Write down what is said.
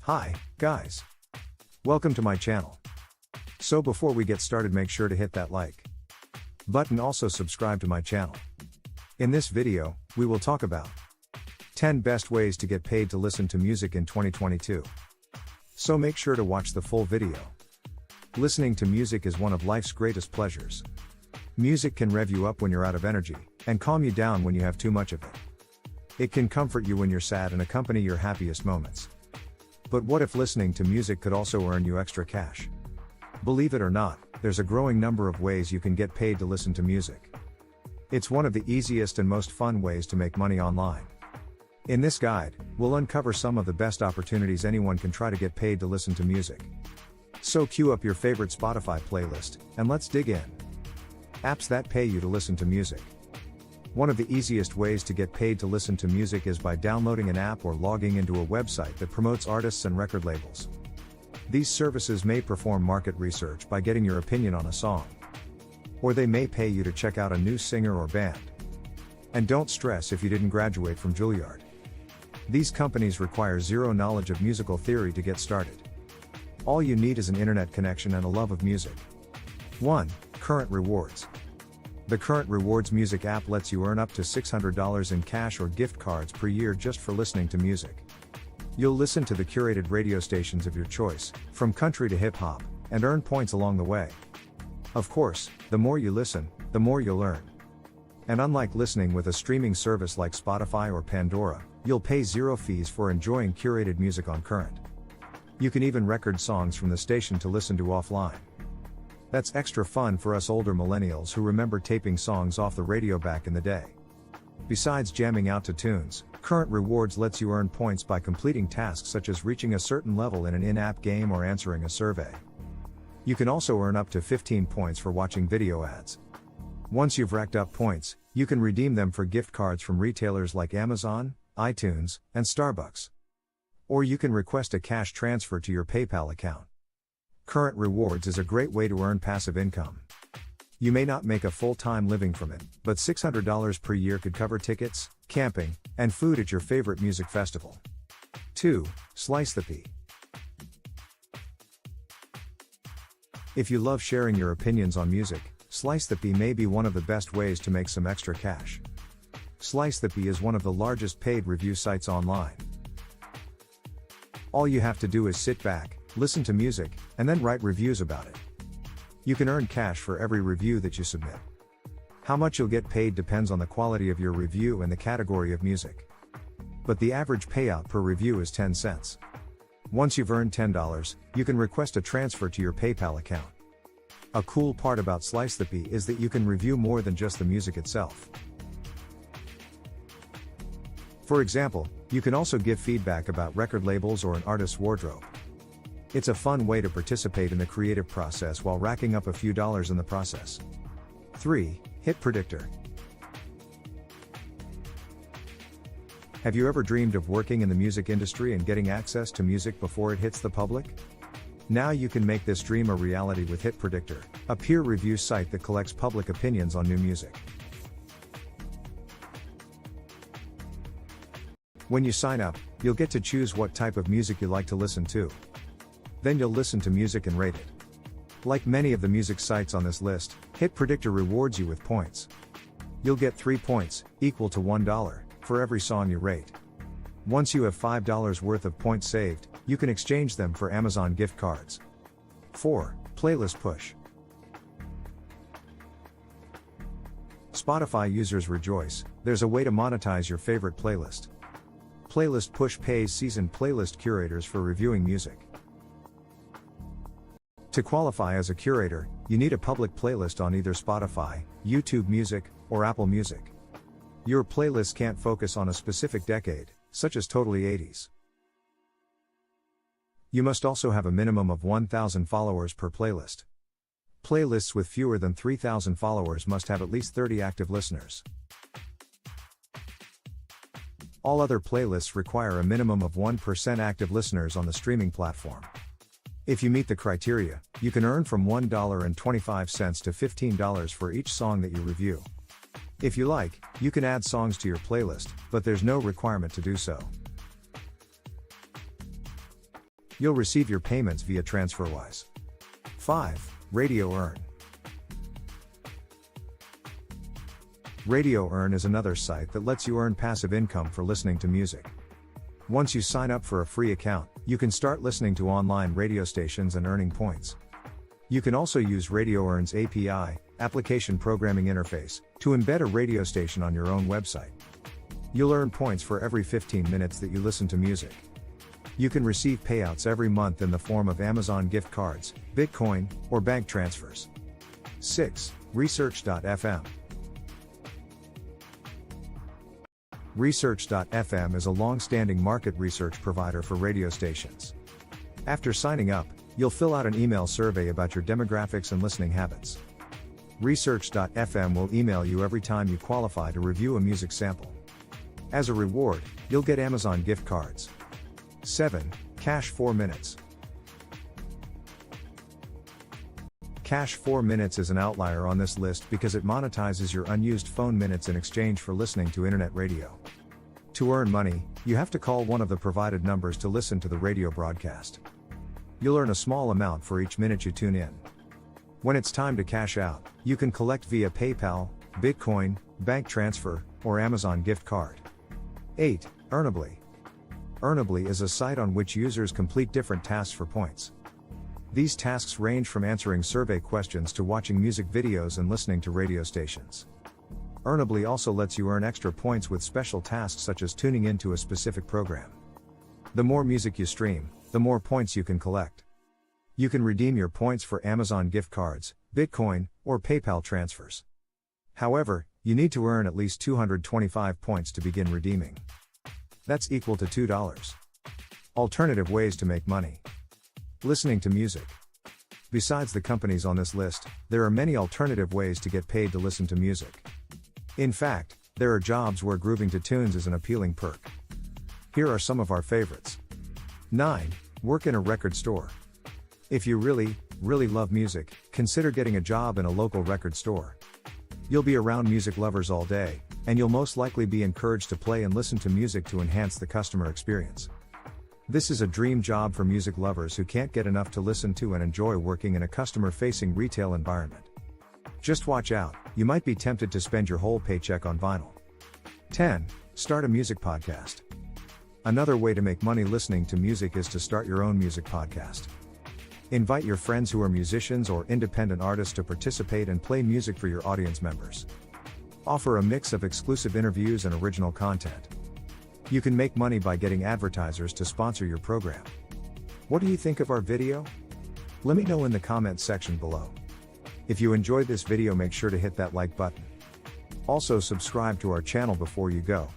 Hi, guys. Welcome to my channel. So before we get started, make sure to hit that like button, also subscribe to my channel. In this video, we will talk about 10 best ways to get paid to listen to music in 2022. So make sure to watch the full video. Listening to music is one of life's greatest pleasures. Music can rev you up when you're out of energy, and calm you down when you have too much of it. It can comfort you when you're sad and accompany your happiest moments. But what if listening to music could also earn you extra cash? Believe it or not, there's a growing number of ways you can get paid to listen to music. It's one of the easiest and most fun ways to make money online. In this guide, we'll uncover some of the best opportunities anyone can try to get paid to listen to music. So cue up your favorite Spotify playlist, and let's dig in. Apps that pay you to listen to music. One of the easiest ways to get paid to listen to music is by downloading an app or logging into a website that promotes artists and record labels. These services may perform market research by getting your opinion on a song. Or they may pay you to check out a new singer or band. And don't stress if you didn't graduate from Juilliard. These companies require zero knowledge of musical theory to get started. All you need is an internet connection and a love of music. 1. Current Rewards. The Current Rewards music app lets you earn up to $600 in cash or gift cards per year just for listening to music. You'll listen to the curated radio stations of your choice, from country to hip hop, and earn points along the way. Of course, the more you listen, the more you'll earn. And unlike listening with a streaming service like Spotify or Pandora, you'll pay zero fees for enjoying curated music on Current. You can even record songs from the station to listen to offline. That's extra fun for us older millennials who remember taping songs off the radio back in the day. Besides jamming out to tunes, Current Rewards lets you earn points by completing tasks such as reaching a certain level in an in-app game or answering a survey. You can also earn up to 15 points for watching video ads. Once you've racked up points, you can redeem them for gift cards from retailers like Amazon, iTunes, and Starbucks. Or you can request a cash transfer to your PayPal account. Current Rewards is a great way to earn passive income. You may not make a full-time living from it, but $600 per year could cover tickets, camping, and food at your favorite music festival. 2. Slice the Pie. If you love sharing your opinions on music, Slice the Pie may be one of the best ways to make some extra cash. Slice the Pie is one of the largest paid review sites online. All you have to do is sit back, listen to music, and then write reviews about it. You can earn cash for every review that you submit. How much you'll get paid depends on the quality of your review and the category of music. But the average payout per review is 10 cents. Once you've earned $10, you can request a transfer to your PayPal account. A cool part about Slice the Pie is that you can review more than just the music itself. For example, you can also give feedback about record labels or an artist's wardrobe. It's a fun way to participate in the creative process while racking up a few dollars in the process. 3. Hit Predictor. Have you ever dreamed of working in the music industry and getting access to music before it hits the public? Now you can make this dream a reality with Hit Predictor, a peer review site that collects public opinions on new music. When you sign up, you'll get to choose what type of music you like to listen to. Then you'll listen to music and rate it. Like many of the music sites on this list, Hit Predictor rewards you with points. You'll get 3 points, equal to $1, for every song you rate. Once you have $5 worth of points saved, you can exchange them for Amazon gift cards. 4. Playlist Push. Spotify users rejoice, there's a way to monetize your favorite playlist. Playlist Push pays seasoned playlist curators for reviewing music. To qualify as a curator, you need a public playlist on either Spotify, YouTube Music, or Apple Music. Your playlist can't focus on a specific decade, such as totally 80s. You must also have a minimum of 1,000 followers per playlist. Playlists with fewer than 3,000 followers must have at least 30 active listeners. All other playlists require a minimum of 1% active listeners on the streaming platform. If you meet the criteria, you can earn from $1.25 to $15 for each song that you review. If you like, you can add songs to your playlist, but there's no requirement to do so. You'll receive your payments via TransferWise. 5. Radio Earn. Radio Earn is another site that lets you earn passive income for listening to music. Once you sign up for a free account, you can start listening to online radio stations and earning points. You can also use Radio Earn's API, Application Programming Interface, to embed a radio station on your own website. You'll earn points for every 15 minutes that you listen to music. You can receive payouts every month in the form of Amazon gift cards, Bitcoin, or bank transfers. 6. Research.fm. Research.fm is a long-standing market research provider for radio stations. After signing up, you'll fill out an email survey about your demographics and listening habits. Research.fm will email you every time you qualify to review a music sample. As a reward, you'll get Amazon gift cards. 7. Cash 4 Minutes. Cash 4 Minutes is an outlier on this list because it monetizes your unused phone minutes in exchange for listening to internet radio. To earn money, you have to call one of the provided numbers to listen to the radio broadcast. You'll earn a small amount for each minute you tune in. When it's time to cash out, you can collect via PayPal, Bitcoin, bank transfer, or Amazon gift card. 8. Earnably. Earnably is a site on which users complete different tasks for points. These tasks range from answering survey questions to watching music videos and listening to radio stations. Earnably also lets you earn extra points with special tasks such as tuning into a specific program. The more music you stream, the more points you can collect. You can redeem your points for Amazon gift cards, Bitcoin, or PayPal transfers. However, you need to earn at least 225 points to begin redeeming. That's equal to $2. Alternative ways to make money. Listening to music. Besides the companies on this list, there are many alternative ways to get paid to listen to music. In fact, there are jobs where grooving to tunes is an appealing perk. Here are some of our favorites. 9. Work in a record store. If you really love music, consider getting a job in a local record store. You'll be around music lovers all day, and you'll most likely be encouraged to play and listen to music to enhance the customer experience. This is a dream job for music lovers who can't get enough to listen to and enjoy working in a customer-facing retail environment. Just watch out, you might be tempted to spend your whole paycheck on vinyl. 10. Start a music podcast. Another way to make money listening to music is to start your own music podcast. Invite your friends who are musicians or independent artists to participate and play music for your audience members. Offer a mix of exclusive interviews and original content. You can make money by getting advertisers to sponsor your program. What do you think of our video? Let me know in the comments section below. If you enjoyed this video, make sure to hit that like button. Also subscribe to our channel before you go.